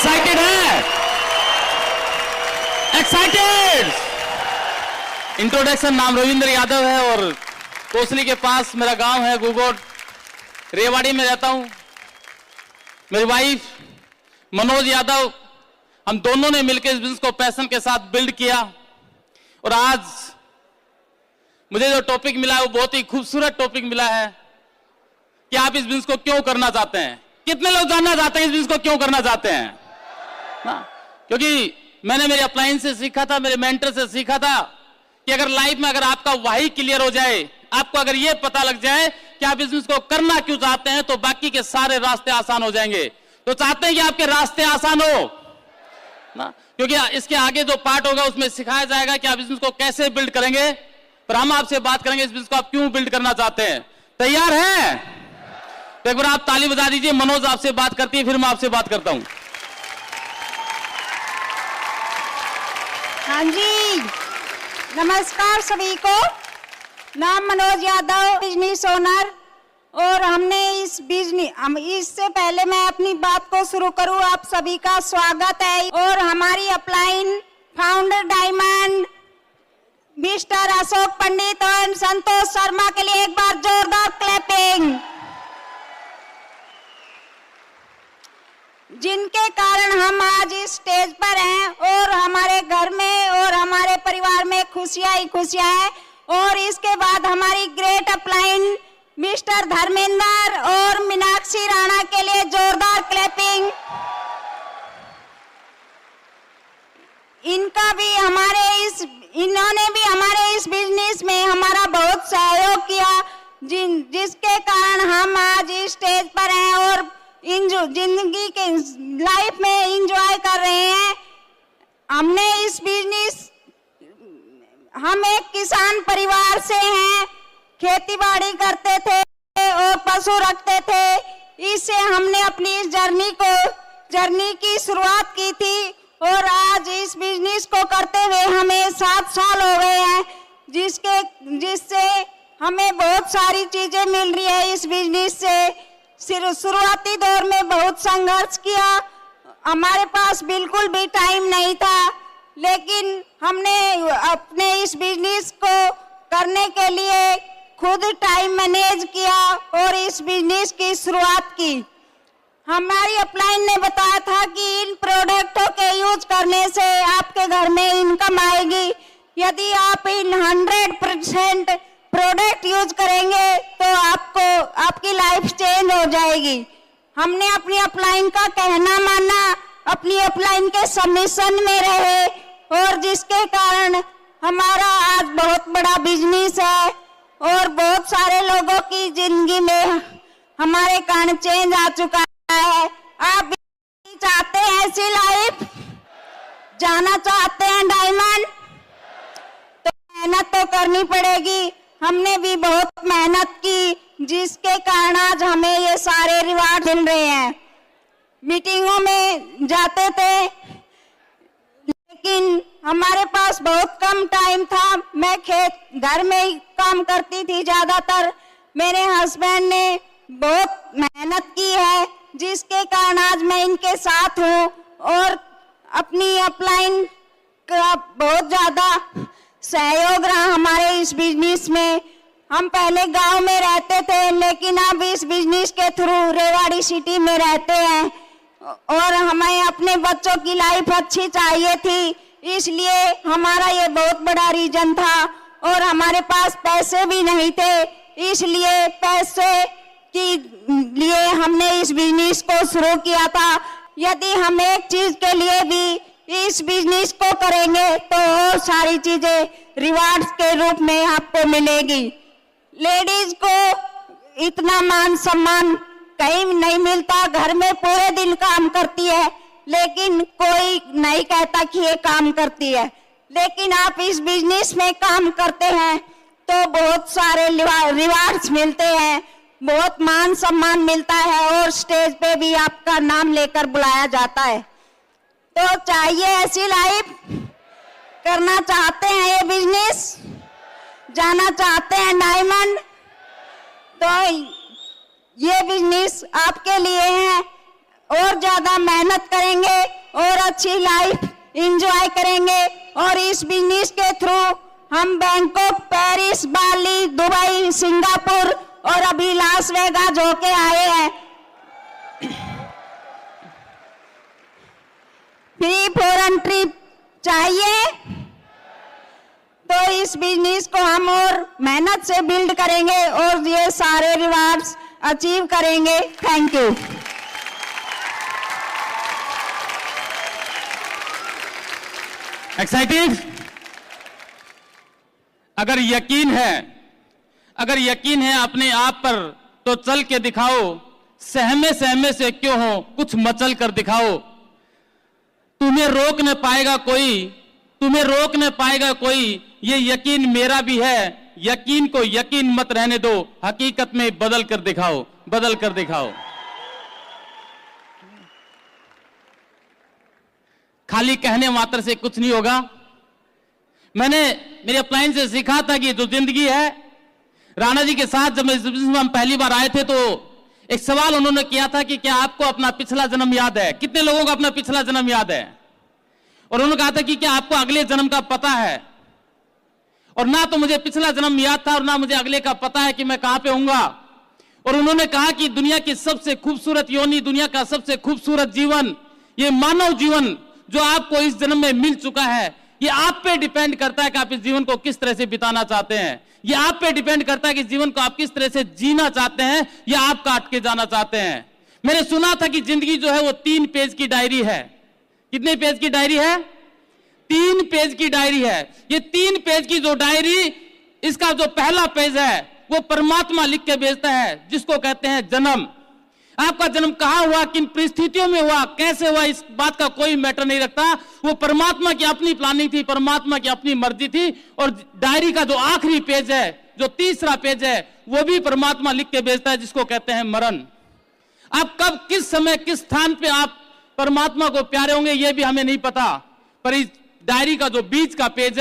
Excited है? Excited? Introduction, नाम रविंद्र यादव है और कोसली के पास मेरा गांव है गुगोट, रेवाड़ी में रहता हूं। मेरी वाइफ मनोज यादव, हम दोनों ने मिलकर इस बिजनेस को पैशन के साथ बिल्ड किया और आज मुझे जो टॉपिक मिला है वो बहुत ही खूबसूरत टॉपिक मिला है कि आप इस बिजनेस को क्यों करना चाहते हैं। कितने लोग जानना चाहते हैं इस बिजनेस को क्यों करना चाहते हैं ना? क्योंकि मैंने मेरे अपलाइन से सीखा था, मेरे मेंटर से सीखा था कि अगर लाइफ में अगर आपका वाही क्लियर हो जाए, आपको अगर ये पता लग जाए कि आप इस बिजनेस को करना क्यों चाहते हैं, तो बाकी के सारे रास्ते आसान हो जाएंगे। तो चाहते हैं कि आपके रास्ते आसान हो ना, क्योंकि इसके आगे जो पार्ट होगा उसमें सिखाया जाएगा कि आप बिजनेस को कैसे बिल्ड करेंगे। पर हम आपसे बात करेंगे इस बिजनेस को आप क्यों बिल्ड करना चाहते हैं। तैयार हैं? तो एक बार आप ताली बजा दीजिए। मनोज आपसे बात करती है, फिर मैं आपसे बात करता हूं। हाँ जी, नमस्कार सभी को। नाम मनोज यादव, बिजनेस ओनर। और हमने इससे पहले मैं अपनी बात को शुरू करूं, आप सभी का स्वागत है। और हमारी upline founder diamond mister Ashok Pandit और संतोष शर्मा के लिए एक बार जोरदार क्लैपिंग, जिनके कारण हम आज इस स्टेज पर हैं और हमारे घर में और हमारे परिवार में खुशियां ही खुशियां हैं। और इसके बाद हमारी ग्रेट अपलाइन मिस्टर धर्मेंद्र और मीनाक्षी राणा के लिए जोरदार क्लैपिंग। इन्होंने भी हमारे इस बिजनेस में हमारा बहुत सहयोग किया, जिसके कारण हम आज इस स्टेज पर हैं और जिंदगी के लाइफ में एंजॉय कर रहे हैं। हमने इस बिजनेस, हम एक किसान परिवार से हैं, खेती बाड़ी करते थे और पशु रखते थे। इससे हमने अपनी इस जर्नी की शुरुआत की थी और आज इस बिजनेस को करते हुए हमें 7 साल हो गए हैं, जिससे हमें बहुत सारी चीजें मिल रही है इस बिजनेस से। शुरुआती दौर में बहुत संघर्ष किया, हमारे पास बिल्कुल भी टाइम नहीं था, लेकिन हमने अपने इस बिजनेस को करने के लिए खुद टाइम मैनेज किया और इस बिजनेस की शुरुआत की। हमारी अपलाइन ने बताया था कि इन प्रोडक्टों के यूज करने से आपके घर में इनकम आएगी। यदि आप इन 100% प्रोडक्ट यूज करेंगे तो आपकी लाइफ चेंज हो जाएगी। हमने अपनी अपलाइन का कहना माना, अपनी अपलाइन के सबमिशन में रहे और जिसके कारण हमारा आज बहुत बड़ा बिजनेस है और बहुत सारे लोगों की जिंदगी में हमारे कारण चेंज आ चुका है। आप भी चाहते हैं ऐसी लाइफ, जाना चाहते हैं डायमंड, तो मेहनत तो करनी पड़ेगी। हमने भी बहुत मेहनत की, जिसके कारण आज हमें ये सारे रिवार्ड मिल रहे हैं। मीटिंगों में जाते थे लेकिन हमारे पास बहुत कम टाइम था। मैं घर में ही काम करती थी ज्यादातर। मेरे हस्बैंड ने बहुत मेहनत की है, जिसके कारण आज मैं इनके साथ हूँ और अपनी अपलाइन का बहुत ज्यादा सहयोग रहा हमारे इस बिजनेस में। हम पहले गांव में रहते थे लेकिन अब इस बिजनेस के थ्रू रेवाड़ी सिटी में रहते हैं और हमें अपने बच्चों की लाइफ अच्छी चाहिए थी, इसलिए हमारा ये बहुत बड़ा रीजन था। और हमारे पास पैसे भी नहीं थे, इसलिए पैसे के लिए हमने इस बिजनेस को शुरू किया था। यदि हम एक चीज के लिए भी इस बिजनेस को करेंगे तो और सारी चीजें रिवार्ड्स के रूप में आपको मिलेगी। लेडीज को इतना मान सम्मान कहीं नहीं मिलता, घर में पूरे दिन काम करती है लेकिन कोई नहीं कहता कि ये काम करती है। लेकिन आप इस बिजनेस में काम करते हैं तो बहुत सारे रिवार्ड्स मिलते हैं, बहुत मान सम्मान मिलता है और स्टेज पे भी आपका नाम लेकर बुलाया जाता है। तो चाहिए ऐसी लाइफ, करना चाहते हैं ये बिजनेस, जाना चाहते हैं डायमंड, तो ये बिजनेस आपके लिए है। और ज्यादा मेहनत करेंगे और अच्छी लाइफ एंजॉय करेंगे। और इस बिजनेस के थ्रू हम बैंकॉक, पेरिस, बाली, दुबई, सिंगापुर और अभी लास वेगास होके आए हैं। फ्री फॉरेन ट्रिप चाहिए तो इस बिजनेस को हम और मेहनत से बिल्ड करेंगे और ये सारे रिवार्ड्स अचीव करेंगे। Thank you. एक्साइटेड? अगर यकीन है अपने आप पर तो चल के दिखाओ, सहमे से क्यों हो, कुछ मचल कर दिखाओ। तुम्हें रोक न पाएगा कोई, ये यकीन मेरा भी है। यकीन को यकीन मत रहने दो, हकीकत में बदल कर दिखाओ। खाली कहने मात्र से कुछ नहीं होगा। मैंने मेरे अपलाइन से सीखा था कि जो जिंदगी है, राणा जी के साथ जब हम पहली बार आए थे तो एक सवाल उन्होंने किया था कि क्या आपको अपना पिछला जन्म याद है? कितने लोगों को अपना पिछला जन्म याद है? और उन्होंने कहा था कि क्या आपको अगले जन्म का पता है? और ना तो मुझे पिछला जन्म याद था और ना मुझे अगले का पता है कि मैं कहां पे होऊंगा। और उन्होंने कहा कि दुनिया की सबसे खूबसूरत योनि, दुनिया का सबसे खूबसूरत जीवन, ये मानव जीवन जो आपको इस जन्म में मिल चुका है, ये आप पे डिपेंड करता है कि आप इस जीवन को किस तरह से बिताना चाहते हैं। ये आप पे डिपेंड करता है कि जीवन को आप किस तरह से जीना चाहते हैं या आप काट के जाना चाहते हैं। मैंने सुना था कि जिंदगी जो है वो 3 पेज की डायरी है। कितने पेज की डायरी है? 3 पेज की डायरी है। ये 3 पेज की जो डायरी, इसका जो पहला पेज है वो परमात्मा लिख के भेजता है, जिसको कहते हैं जन्म। आपका जन्म कहां हुआ, किन परिस्थितियों में हुआ, कैसे हुआ, इस बात का कोई मैटर नहीं रखता। वो परमात्मा की अपनी प्लानिंग थी, परमात्मा की अपनी मर्जी थी। और डायरी का जो आखिरी पेज है, जो तीसरा पेज है, वो भी परमात्मा लिख के भेजता है, जिसको कहते हैं मरण। आप कब, किस समय, किस स्थान पे आप परमात्मा को प्यारे होंगे ये भी हमें नहीं पता। पर इस डायरी का जो बीच का पेज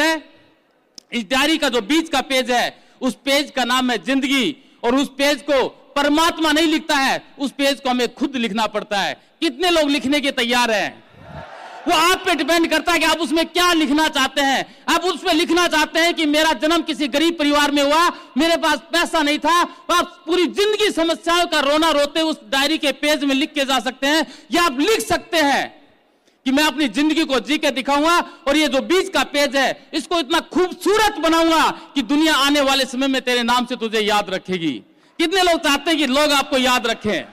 है, उस पेज का नाम है जिंदगी। और उस पेज को परमात्मा नहीं लिखता है, उस पेज को हमें खुद लिखना पड़ता है। कितने लोग लिखने के तैयार हैं? वो आप पे डिपेंड करता है कि आप उसमें क्या लिखना चाहते हैं। आप उसमें लिखना चाहते हैं कि मेरा जन्म किसी गरीब परिवार में हुआ, मेरे पास पैसा नहीं था, आप पूरी जिंदगी समस्याओं का रोना रोते उस डायरी के पेज में लिख के जा सकते हैं। या आप लिख सकते हैं कि मैं अपनी जिंदगी को जी के दिखाऊंगा और ये जो बीच का पेज है, इसको इतना खूबसूरत बनाऊंगा कि दुनिया आने वाले समय में तेरे नाम से तुझे याद रखेगी। कितने लोग चाहते हैं कि लोग आपको याद रखें?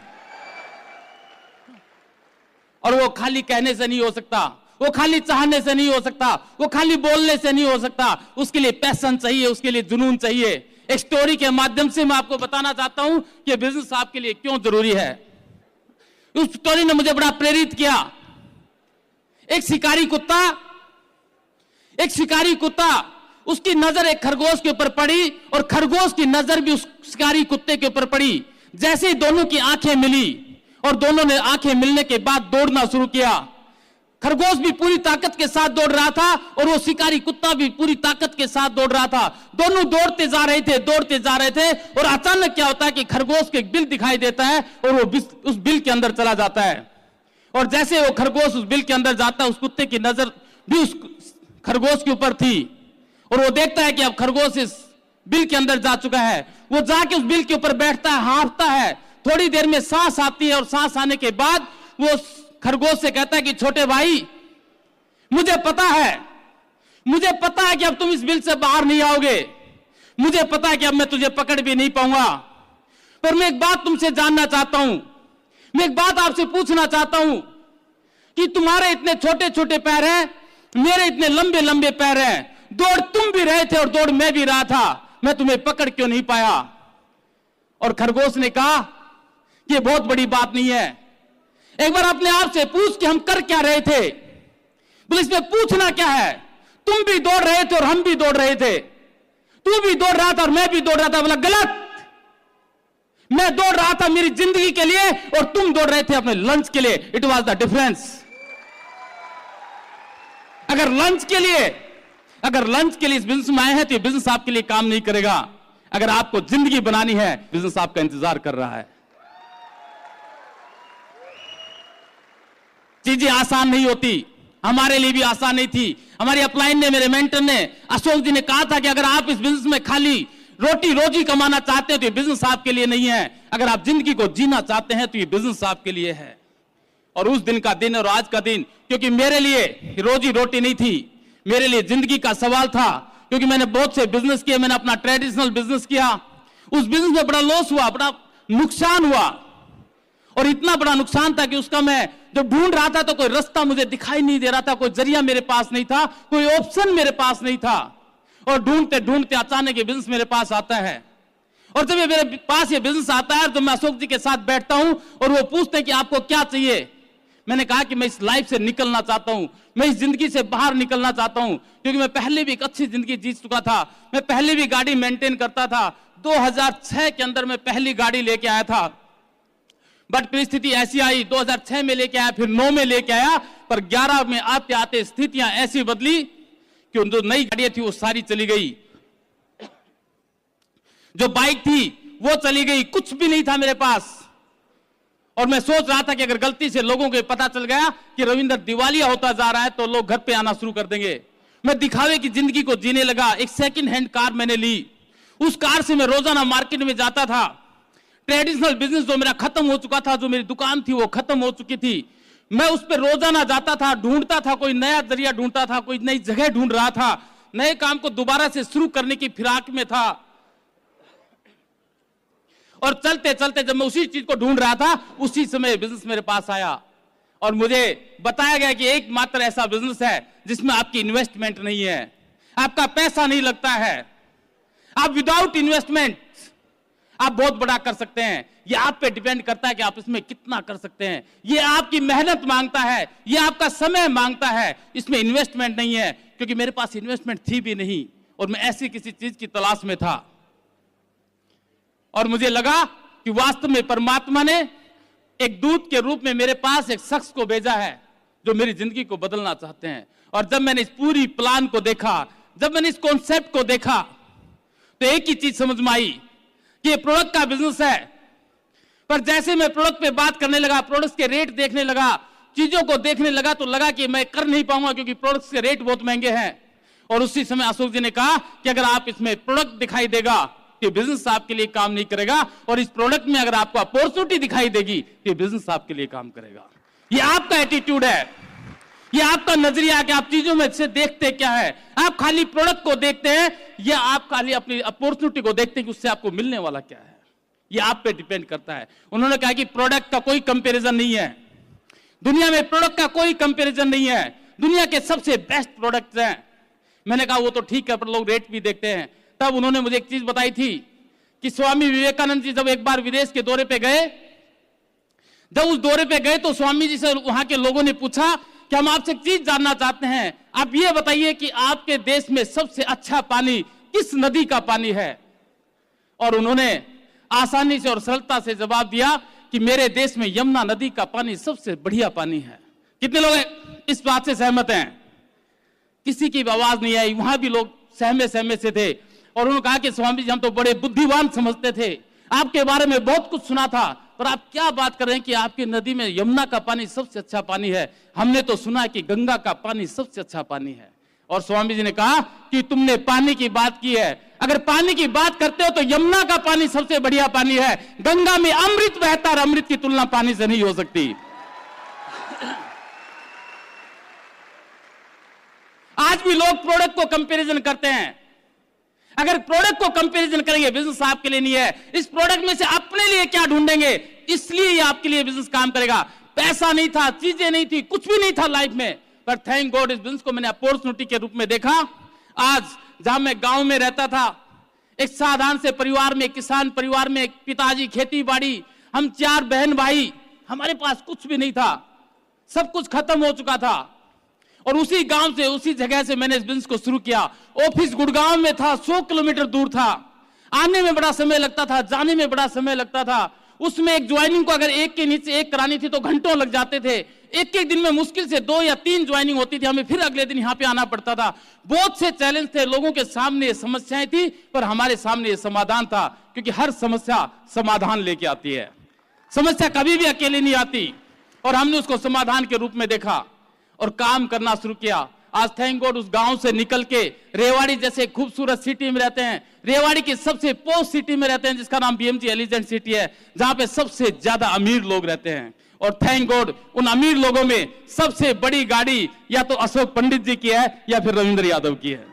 और वो खाली कहने से नहीं हो सकता, वो खाली चाहने से नहीं हो सकता, वो खाली बोलने से नहीं हो सकता। उसके लिए पैशन चाहिए, उसके लिए जुनून चाहिए। एक स्टोरी के माध्यम से मैं आपको बताना चाहता हूं कि बिजनेस आपके लिए क्यों जरूरी है। उस स्टोरी ने मुझे बड़ा प्रेरित किया। एक शिकारी कुत्ता, उसकी नजर एक खरगोश के ऊपर पड़ी और खरगोश की नजर भी उस शिकारी कुत्ते के ऊपर पड़ी। जैसे ही दोनों की आंखें मिली और दोनों ने आंखें मिलने के बाद दौड़ना शुरू किया। खरगोश भी पूरी ताकत के साथ दौड़ रहा था और वो शिकारी कुत्ता भी पूरी ताकत के साथ दौड़ रहा था। दोनों दौड़ते जा रहे थे और अचानक क्या होता है कि खरगोश को एक बिल दिखाई देता है और वो उस बिल के अंदर चला जाता है। और जैसे वो खरगोश उस बिल के अंदर जाता है, उस कुत्ते की नजर भी उस खरगोश के ऊपर थी और वो देखता है कि अब खरगोश इस बिल के अंदर जा चुका है। वो जाके उस बिल के ऊपर बैठता है, हाँफता है। थोड़ी देर में सांस आती है और सांस आने के बाद वो खरगोश से कहता है कि छोटे भाई, मुझे पता है कि अब तुम इस बिल से बाहर नहीं आओगे। मुझे पता है कि अब मैं तुझे पकड़ भी नहीं पाऊंगा, पर मैं एक बात तुमसे जानना चाहता हूं। मैं एक बात आपसे पूछना चाहता हूं कि तुम्हारे इतने छोटे छोटे पैर हैं, मेरे इतने लंबे लंबे पैर हैं। दौड़ तुम भी रहे थे और दौड़ मैं भी रहा था, मैं तुम्हें पकड़ क्यों नहीं पाया? और खरगोश ने कहा कि यह बहुत बड़ी बात नहीं है। एक बार अपने आप से पूछ कि हम कर क्या रहे थे। बोले इसमें पूछना क्या है? तुम भी दौड़ रहे थे और हम भी दौड़ रहे थे। तू भी दौड़ रहा था और मैं भी दौड़ रहा था। बोला गलत, मैं दौड़ रहा था मेरी जिंदगी के लिए और तुम दौड़ रहे थे अपने लंच के लिए। It was the difference. अगर लंच के लिए इस बिजनेस में आए हैं तो ये बिजनेस आपके लिए काम नहीं करेगा। अगर आपको जिंदगी बनानी है, बिजनेस आपका इंतजार कर रहा है। चीजें आसान नहीं होती, हमारे लिए भी आसान नहीं थी। हमारी अपलाइन ने, मेरे मेंटर ने, अशोक जी ने कहा था कि अगर आप इस बिजनेस में खाली रोटी रोजी कमाना चाहते हो तो ये बिजनेस आपके लिए नहीं है, अगर आप जिंदगी को जीना चाहते हैं तो ये बिजनेस आपके लिए है। और उस दिन का दिन और आज का दिन, क्योंकि मेरे लिए रोजी रोटी नहीं थी, मेरे लिए जिंदगी का सवाल था, क्योंकि मैंने बहुत से बिजनेस किए। मैंने अपना ट्रेडिशनल बिजनेस किया, उस बिजनेस में बड़ा लॉस हुआ, बड़ा नुकसान हुआ, और इतना बड़ा नुकसान था कि उसका मैं जब ढूंढ रहा था तो कोई रास्ता मुझे दिखाई नहीं दे रहा था, कोई जरिया मेरे पास नहीं था, कोई ऑप्शन मेरे पास नहीं था। और ढूंढते ढूंढते अचानक ये बिजनेस मेरे पास आता है, और जब ये मेरे पास ये बिजनेस आता है तो मैं अशोक जी के साथ बैठता हूं और वो पूछते हैं कि आपको क्या चाहिए। मैंने कहा कि मैं इस लाइफ से निकलना चाहता हूं, मैं इस जिंदगी से बाहर निकलना चाहता हूं, क्योंकि मैं पहले भी एक अच्छी जिंदगी जी चुका था, मैं पहले भी गाड़ी मेंटेन करता था। 2006 के अंदर मैं पहली गाड़ी लेके आया था, बट परिस्थिति ऐसी आई, 2006 में लेके आया, फिर 9 में लेके आया, पर 11 में आते आते स्थितियां ऐसी बदली कि जो नई गाड़ियां थी वो सारी चली गई, जो बाइक थी वो चली गई, कुछ भी नहीं था मेरे पास। और मैं सोच रहा था कि अगर गलती से लोगों को पता चल गया कि रविंदर दिवालिया होता जा रहा है तो लोग घर पे आना शुरू कर देंगे। मैं दिखावे की जिंदगी को जीने लगा। एक सेकंड हैंड कार मैंने ली, उस कार से मैं रोजाना मार्केट में जाता था। ट्रेडिशनल बिजनेस जो मेरा खत्म हो चुका था, जो मेरी दुकान थी वो खत्म हो चुकी थी, मैं उस पर रोजाना जाता था, ढूंढता था, कोई नया जरिया ढूंढता था, कोई नई जगह ढूंढ रहा था, नए काम को दोबारा से शुरू करने की फिराक में था। और चलते चलते जब मैं उसी चीज को ढूंढ रहा था, उसी समय बिजनेस मेरे पास आया और मुझे बताया गया कि एकमात्र ऐसा बिजनेस है जिसमें आपकी इन्वेस्टमेंट नहीं है, आपका पैसा नहीं लगता है, आप विदाउट इन्वेस्टमेंट आप बहुत बड़ा कर सकते हैं। यह आप पे डिपेंड करता है कि आप इसमें कितना कर सकते हैं। यह आपकी मेहनत मांगता है, यह आपका समय मांगता है, इसमें इन्वेस्टमेंट नहीं है। क्योंकि मेरे पास इन्वेस्टमेंट थी भी नहीं और मैं ऐसी किसी चीज की तलाश में था, और मुझे लगा कि वास्तव में परमात्मा ने एक दूत के रूप में मेरे पास एक शख्स को भेजा है जो मेरी जिंदगी को बदलना चाहते हैं। और जब मैंने इस पूरी प्लान को देखा, जब मैंने इस कॉन्सेप्ट को देखा, तो एक ही चीज समझ में आई कि ये प्रोडक्ट का बिजनेस है। पर जैसे मैं प्रोडक्ट पे बात करने लगा, प्रोडक्ट्स के रेट देखने लगा, चीजों को देखने लगा, तो लगा कि मैं कर नहीं पाऊंगा क्योंकि प्रोडक्ट्स के रेट बहुत महंगे हैं। और उसी समय अशोक जी ने कहा कि अगर आप इसमें प्रोडक्ट दिखाई देगा तो बिजनेस आपके लिए काम नहीं करेगा, और इस प्रोडक्ट में अगर आपको अपॉर्चुनिटी दिखाई देगी तो बिजनेस आपके लिए काम करेगा। ये आपका एटीट्यूड है, ये आपका नजरिया है कि आप चीजों में से देखते क्या है। आप खाली प्रोडक्ट को देखते हैं या आप खाली अपनी अपॉर्चुनिटी को देखते हैं कि उससे आपको मिलने वाला क्या है। ये आप पे डिपेंड करता है। उन्होंने कहा कि प्रोडक्ट का कोई कंपैरिजन नहीं है, दुनिया में प्रोडक्ट का कोई कंपैरिजन नहीं है, दुनिया के सबसे बेस्ट प्रोडक्ट्स हैं। मैंने कहा वो तो ठीक है, पर लोग रेट भी देखते हैं। तब उन्होंने मुझे एक चीज बताई थी कि स्वामी विवेकानंद जी जब एक बार विदेश के दौरे पे गए, जब उस दौरे पे गए तो स्वामी जी से वहां के लोगों ने पूछा कि हम आपसे एक चीज जानना चाहते हैं, आप ये बताइए कि आपके देश में सबसे अच्छा पानी किस नदी का पानी है। और उन्होंने आसानी से और सरलता से जवाब दिया कि मेरे देश में यमुना नदी का पानी सबसे बढ़िया पानी है। कितने लोग इस बात से सहमत हैं? किसी की आवाज नहीं आई, वहां भी लोग सहमे से थे। और उन्होंने कहा कि स्वामी जी हम तो बड़े बुद्धिमान समझते थे, आपके बारे में बहुत कुछ सुना था, पर आप क्या बात कर रहे हैं कि आपकी नदी में यमुना का पानी सबसे अच्छा पानी है, हमने तो सुना कि गंगा का पानी सबसे अच्छा पानी है। और स्वामी जी ने कहा कि तुमने पानी की बात की है, अगर पानी की बात करते हो तो यमुना का पानी सबसे बढ़िया पानी है, गंगा में अमृत बहता है, अमृत की तुलना पानी से नहीं हो सकती। आज भी लोग प्रोडक्ट को कंपैरिजन करते हैं। अगर प्रोडक्ट को कंपैरिजन करेंगे, बिजनेस आपके लिए नहीं है। इस प्रोडक्ट में से अपने लिए क्या ढूंढेंगे, इसलिए ये आपके लिए बिजनेस काम करेगा। पैसा नहीं था, चीजें नहीं थी, कुछ भी नहीं था लाइफ में, पर थैंक गॉड इस बिजनेस को मैंने अपॉर्चुनिटी के रूप में देखा। आज जहां मैं गांव में रहता था, एक साधारण से परिवार में, किसान परिवार में, पिताजी खेती बाड़ी, हम 4 बहन भाई, हमारे पास कुछ भी नहीं था, सब कुछ खत्म हो चुका था। और उसी गांव से, उसी जगह से मैंने इस बिजनेस को शुरू किया। ऑफिस गुड़गांव में था, 100 किलोमीटर दूर था, आने में बड़ा समय लगता था, जाने में बड़ा समय लगता था। उसमें एक ज्वाइनिंग को अगर एक के नीचे एक करानी थी तो घंटों लग जाते थे। एक दिन में मुश्किल से 2 या 3 ज्वाइनिंग होती थी, हमें फिर अगले दिन यहाँ पे आना पड़ता था। बहुत से चैलेंज थे, लोगों के सामने ये समस्याएं थी, पर हमारे सामने ये समाधान था, क्योंकि हर समस्या समाधान लेके आती है, समस्या कभी भी अकेले नहीं आती। और हमने उसको समाधान के रूप में देखा और काम करना शुरू किया। आज थैंक गॉड उस गांव से निकल के रेवाड़ी जैसे खूबसूरत सिटी में रहते हैं, रेवाड़ी की सबसे पोस्ट सिटी में रहते हैं जिसका नाम बीएमजी एलिजेंट सिटी है, जहां पे सबसे ज्यादा अमीर लोग रहते हैं। और थैंक गॉड उन अमीर लोगों में सबसे बड़ी गाड़ी या तो अशोक पंडित जी की है या फिर रविंद्र यादव की है।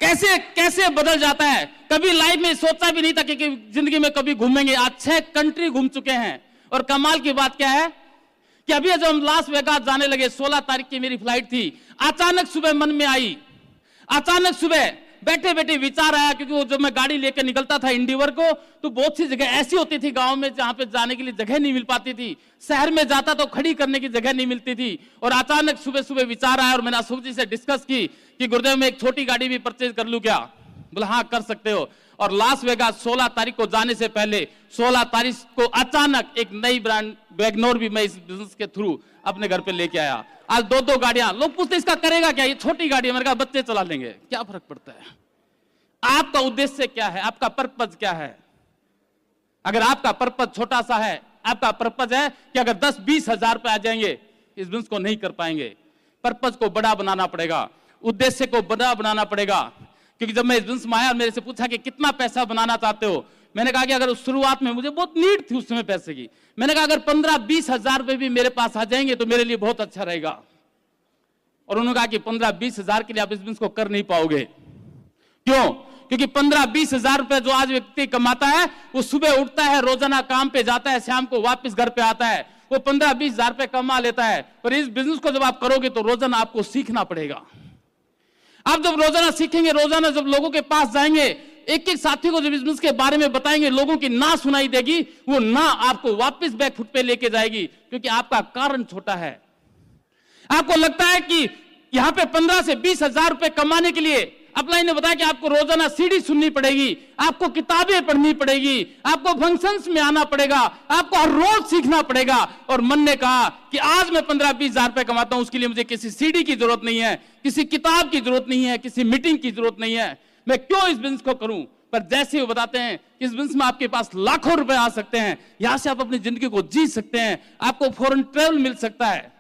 कैसे कैसे बदल जाता है, कभी लाइफ में सोचा भी नहीं था कि जिंदगी में कभी घूमेंगे। आज 6 कंट्री घूम चुके हैं। और कमाल की बात क्या है कि अभी जब हम लास वेगास जाने लगे, 16 तारीख की मेरी फ्लाइट थी, अचानक सुबह मन में आई, अचानक सुबह बैठे बैठे विचार आया, क्योंकि वो जब मैं गाड़ी लेकर निकलता था इंडिवर को, तो बहुत सी जगह ऐसी होती थी गांव में जहां पे जाने के लिए जगह नहीं मिल पाती थी, शहर में जाता तो खड़ी करने की जगह नहीं मिलती थी। और अचानक सुबह सुबह विचार आया और मैंने अशोक जी से डिस्कस की कि गुरुदेव मैं एक छोटी गाड़ी भी परचेज कर लूं क्या? बोला हाँ कर सकते हो। और लास वेगास 16 तारीख को जाने से पहले 16 तारीख को अचानक एक नई ब्रांड वैगनोर भी मैं इस बिजनेस के थ्रू अपने घर पे लेके आया। आज 2-2 गाड़ियां, लोग पूछते इसका करेगा क्या, ये छोटी गाड़ी है। मैंने कहा बच्चे चला लेंगे, क्या फर्क पड़ता है। आपका उद्देश्य क्या है, आपका पर्पज क्या है? अगर आपका पर्पज छोटा सा है, आपका पर्पज है कि अगर 10-20 हजार रुपए आ जाएंगे, इस बिजनेस को नहीं कर पाएंगे। पर्पज को बड़ा बनाना पड़ेगा, उद्देश्य को बड़ा बनाना पड़ेगा। क्योंकि जब मैं इस बिजनेस में आया, मेरे से पूछा कि कितना पैसा बनाना चाहते हो, मैंने कहा कि अगर उस शुरुआत में मुझे बहुत नीड थी उस समय पैसे की, मैंने कहा अगर 15-20 हजार रुपए भी मेरे पास आ जाएंगे तो मेरे लिए बहुत अच्छा रहेगा। और उन्होंने कहा कि 15-20 हजार के लिए आप इस बिजनेस को कर नहीं पाओगे। क्यों? क्योंकि 15-20 हजार रुपए जो आज व्यक्ति कमाता है, वो सुबह उठता है, रोजाना काम पे जाता है, शाम को वापस घर पे आता है, वो 15-20 हजार रुपए कमा लेता है। पर इस बिजनेस को जब आप करोगे तो रोजाना आपको सीखना पड़ेगा। आप जब रोजाना सीखेंगे, रोजाना जब लोगों के पास जाएंगे, एक एक साथी को जब बिजनेस के बारे में बताएंगे, लोगों की ना सुनाई देगी, वो ना आपको वापस बैक फुट पे लेके जाएगी, क्योंकि आपका कारण छोटा है। आपको लगता है कि यहां पे 15 से 20 हजार रुपए कमाने के लिए अपलाइन ने बताया कि आपको रोजाना सीडी सुननी पड़ेगी, आपको किताबें पढ़नी पड़ेगी, आपको फंक्शंस में आना पड़ेगा, आपको हर रोज सीखना पड़ेगा। और मन ने कहा कि आज मैं 15-20 हजार रुपए कमाता हूं, उसके लिए मुझे किसी सीडी की जरूरत नहीं है, किसी किताब की जरूरत नहीं है, किसी मीटिंग की जरूरत नहीं है, मैं क्यों इस बिजनेस को करूं। पर जैसे वो बताते हैं कि इस बिजनेस में आपके पास लाखों रुपए आ सकते हैं, यहां से आप अपनी जिंदगी को जी सकते हैं, आपको फॉरेन ट्रेवल मिल सकता है।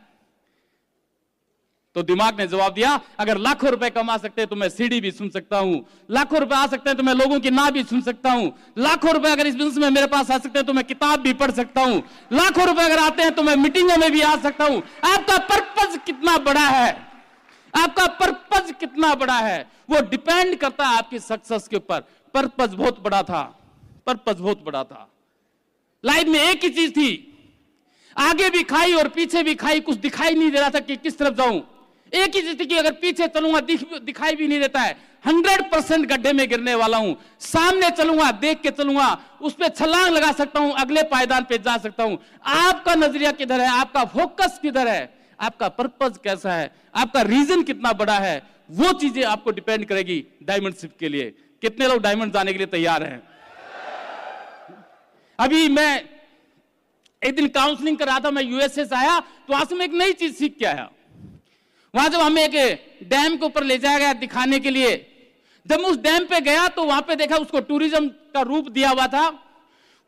तो दिमाग ने जवाब दिया, अगर लाखों रुपए कमा सकते हैं तो मैं सीडी भी सुन सकता हूं, लाखों रुपए आ सकते हैं तो मैं लोगों की ना भी सुन सकता हूं, लाखों रुपए अगर इस बिजनेस में मेरे पास आ सकते हैं तो मैं किताब भी पढ़ सकता हूं, लाखों रुपए अगर आते हैं तो मैं मीटिंगों में भी आ सकता हूं। आपका पर्पज कितना बड़ा है, आपका पर्पज कितना बड़ा है, वो डिपेंड करता है आपकी सक्सेस के ऊपर। पर्पज बहुत बड़ा था, पर्पज बहुत बड़ा था। लाइफ में एक ही चीज थी, आगे भी खाई और पीछे भी खाई, कुछ दिखाई नहीं दे रहा था कि किस तरफ जाऊं। एक ही चीज थी कि अगर पीछे चलूंगा दिखाई भी नहीं देता है, 100% गड्ढे में गिरने वाला हूं। सामने चलूंगा, देख के चलूंगा, उस पर छलांग लगा सकता हूं, अगले पायदान पे जा सकता हूं। आपका नजरिया किधर है, आपका फोकस किधर है, आपका पर्पज कैसा है, आपका रीजन कितना बड़ा है, वो चीजें आपको डिपेंड करेगी डायमंडशिप के लिए। कितने लोग डायमंड जाने के लिए तैयार हैं? अभी मैं एक दिन काउंसलिंग कर रहा था, मैं यूएसए से आया, तो वहां से मैं एक नई चीज सीख के आया। वहां जब हमें एक डैम के ऊपर ले जाया गया दिखाने के लिए, जब मैं उस डैम पे गया तो वहां पे देखा उसको टूरिज्म का रूप दिया हुआ था।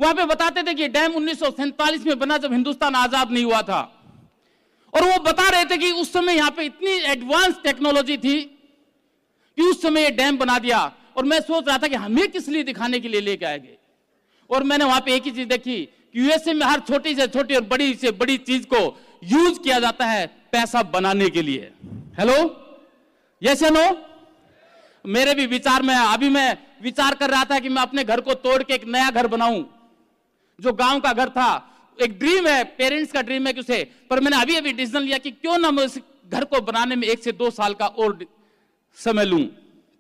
वहां पे बताते थे कि डैम 1947 में बना, जब हिंदुस्तान आजाद नहीं हुआ था। और वो बता रहे थे कि उस समय यहां पे इतनी एडवांस टेक्नोलॉजी थी कि उस समय ये डैम बना दिया। और मैं सोच रहा था कि हमें किस लिए दिखाने के लिए लेके आएंगे। और मैंने वहां पे एक ही चीज देखी कि यूएसए में हर छोटी से छोटी और बड़ी से बड़ी चीज को यूज किया जाता है पैसा बनाने के लिए। हेलो, यस या नो? मेरे भी विचार में, अभी मैं विचार कर रहा था कि मैं अपने घर को तोड़ के एक नया घर बनाऊं। जो गांव का घर था, एक ड्रीम है, पेरेंट्स का ड्रीम है कि उसे, पर मैंने अभी अभी डिसीजन लिया कि क्यों ना मैं उस घर को बनाने में 1 से 2 साल का और समय लूं।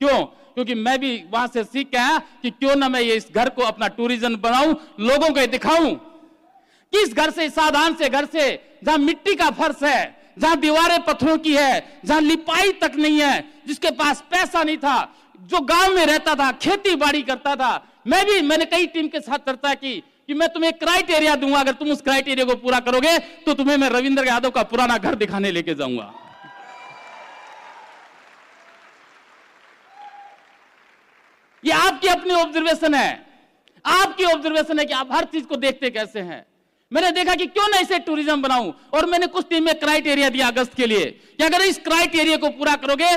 क्यों? क्योंकि मैं भी वहां से सीख के आया कि क्यों ना मैं ये इस घर को अपना टूरिज्म बनाऊं, लोगों को दिखाऊं कि इस घर से, साधारण से घर से, जहां मिट्टी का फर्श है, जहां दीवारें पत्थरों की है, जहां लिपाई तक नहीं है, जिसके पास पैसा नहीं था, जो गांव में रहता था, खेती बाड़ी करता था। मैंने कई टीम के साथ चर्चा की कि मैं तुम्हें क्राइटेरिया दूंगा, अगर तुम उस क्राइटेरिया को पूरा करोगे तो तुम्हें मैं रविंद्र यादव का पुराना घर दिखाने लेके जाऊंगा। ये आपकी अपनी ऑब्जर्वेशन है, आपकी ऑब्जर्वेशन है कि आप हर चीज को देखते कैसे हैं। मैंने देखा कि क्यों ना इसे टूरिज्म बनाऊं, और मैंने कुछ टीम में क्राइटेरिया दिया अगस्त के लिए कि अगर इस क्राइटेरिया को पूरा करोगे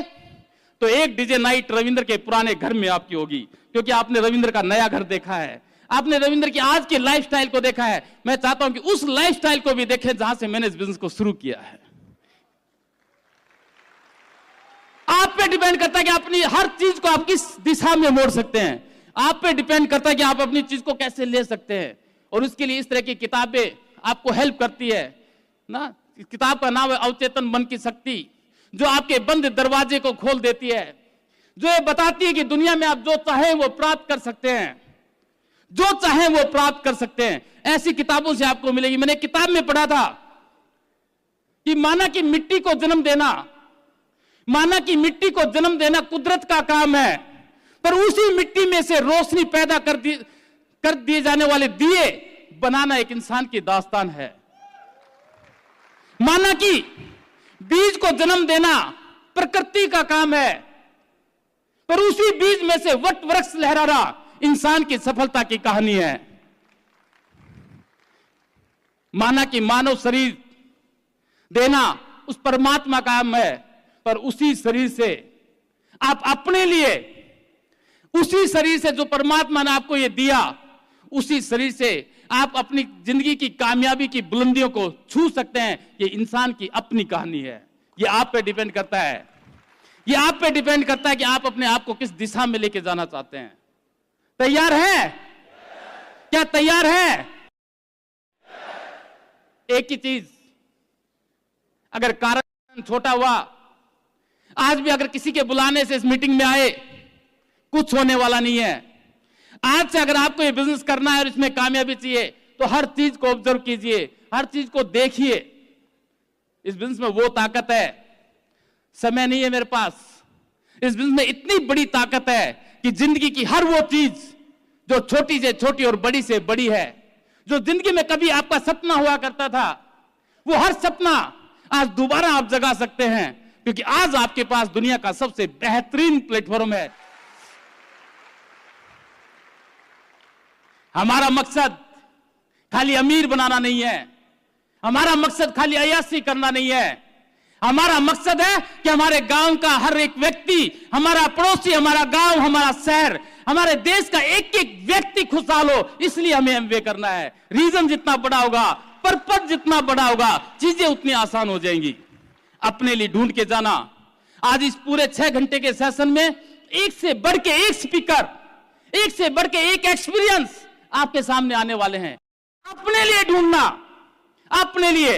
तो एक डीजे नाइट रविंद्र के पुराने घर में आपकी होगी, क्योंकि आपने रविंद्र का नया घर देखा है, आपने रविंद्र की आज के लाइफस्टाइल को देखा है। मैं चाहता हूं कि उस लाइफस्टाइल को भी देखें जहां से मैंने इस बिजनेस को शुरू किया है। आप पे डिपेंड करता है कि अपनी हर चीज को आप किस दिशा में मोड़ सकते हैं। आप पे डिपेंड करता है कि आप अपनी चीज को कैसे ले सकते हैं, और उसके लिए इस तरह की किताबें आपको हेल्प करती है ना। किताब का नाम है अवचेतन मन की शक्ति, जो आपके बंद दरवाजे को खोल देती है, जो ये बताती है कि दुनिया में आप जो चाहें वो प्राप्त कर सकते हैं, जो चाहें वो प्राप्त कर सकते हैं। ऐसी किताबों से आपको मिलेगी। मैंने किताब में पढ़ा था कि माना कि मिट्टी को जन्म देना कुदरत का काम है, पर उसी मिट्टी में से रोशनी पैदा कर दिए जाने वाले दिए बनाना एक इंसान की दास्तान है। माना कि बीज को जन्म देना प्रकृति का काम है, पर उसी बीज में से वट वृक्ष लहराना इंसान की सफलता की कहानी है। माना कि मानव शरीर देना उस परमात्मा का काम है, पर उसी शरीर से आप अपने लिए, उसी शरीर से जो परमात्मा ने आपको ये दिया, उसी शरीर से आप अपनी जिंदगी की कामयाबी की बुलंदियों को छू सकते हैं। ये इंसान की अपनी कहानी है। ये आप पे डिपेंड करता है, ये आप पे डिपेंड करता है कि आप अपने आप को किस दिशा में लेके जाना चाहते हैं। तैयार हैं? क्या तैयार हैं? एक ही चीज, अगर कारण छोटा हुआ, आज भी अगर किसी के बुलाने से इस मीटिंग में आए, कुछ होने वाला नहीं है। आज से अगर आपको ये बिजनेस करना है और इसमें कामयाबी चाहिए, तो हर चीज को ऑब्जर्व कीजिए, हर चीज को देखिए। इस बिजनेस में वो ताकत है, समय नहीं है मेरे पास। इस बिजनेस में इतनी बड़ी ताकत है कि जिंदगी की हर वो चीज जो छोटी से छोटी और बड़ी से बड़ी है, जो जिंदगी में कभी आपका सपना हुआ करता था, वो हर सपना आज दोबारा आप जगा सकते हैं, क्योंकि आज आपके पास दुनिया का सबसे बेहतरीन प्लेटफॉर्म है। हमारा मकसद खाली अमीर बनाना नहीं है, हमारा मकसद खाली अय्याशी करना नहीं है। हमारा मकसद है कि हमारे गांव का हर एक व्यक्ति, हमारा पड़ोसी, हमारा गांव, हमारा शहर, हमारे देश का एक एक व्यक्ति खुशहाल हो। इसलिए हमें एमबीए करना है। रीजन जितना बड़ा होगा, पर्पस जितना बड़ा होगा, चीजें उतनी आसान हो जाएंगी। अपने लिए ढूंढ के जाना। आज इस पूरे 6 घंटे के सेशन में एक से बढ़ के एक स्पीकर, एक से बढ़ के एक एक्सपीरियंस आपके सामने आने वाले हैं। अपने लिए ढूंढना, अपने लिए।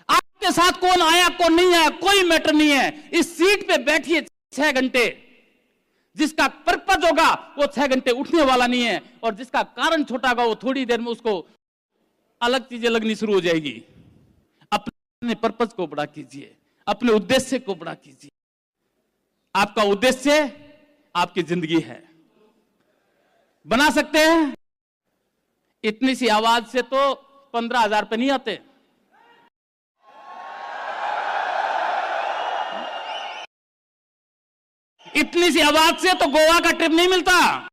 आपके साथ कौन आया कौन नहीं आया कोई मैटर नहीं है। इस सीट पे बैठिए 6 घंटे, जिसका पर्पज होगा वो 6 घंटे उठने वाला नहीं है, और जिसका कारण छोटा होगा वो थोड़ी देर में उसको अलग चीजें लगनी शुरू हो जाएगी। अपने पर्पज को बड़ा कीजिए, अपने उद्देश्य को बड़ा कीजिए। आपका उद्देश्य आपकी जिंदगी है। बना सकते हैं? इतनी सी आवाज से तो 15,000 रुपए नहीं आते। इतनी सी आवाज से तो गोवा का ट्रिप नहीं मिलता।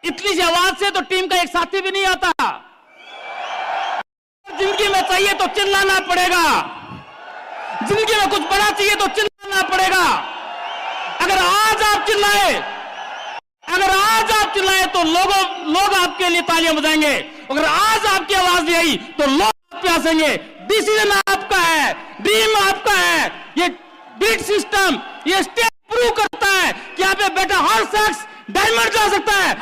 इतनी सी आवाज से तो टीम का एक साथी भी नहीं आता। जिंदगी में चाहिए तो चिल्लाना पड़ेगा, जिंदगी में कुछ बड़ा चाहिए तो चिल्लाना पड़ेगा। अगर आज आप चिल्लाए तो लोग आपके लिए तालियां बजाएंगे। अगर आज आपकी आवाज नहीं आई तो लोग प्यासेंगे। डिसीजन आपका है, ड्रीम आपका है। ये बीट सिस्टम, ये स्टेप प्रूव करता है कि यहाँ पे बैठा हर शख्स डायमंड जा सकता है।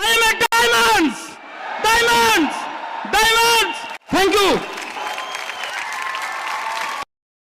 डायमंड्स। Thank you.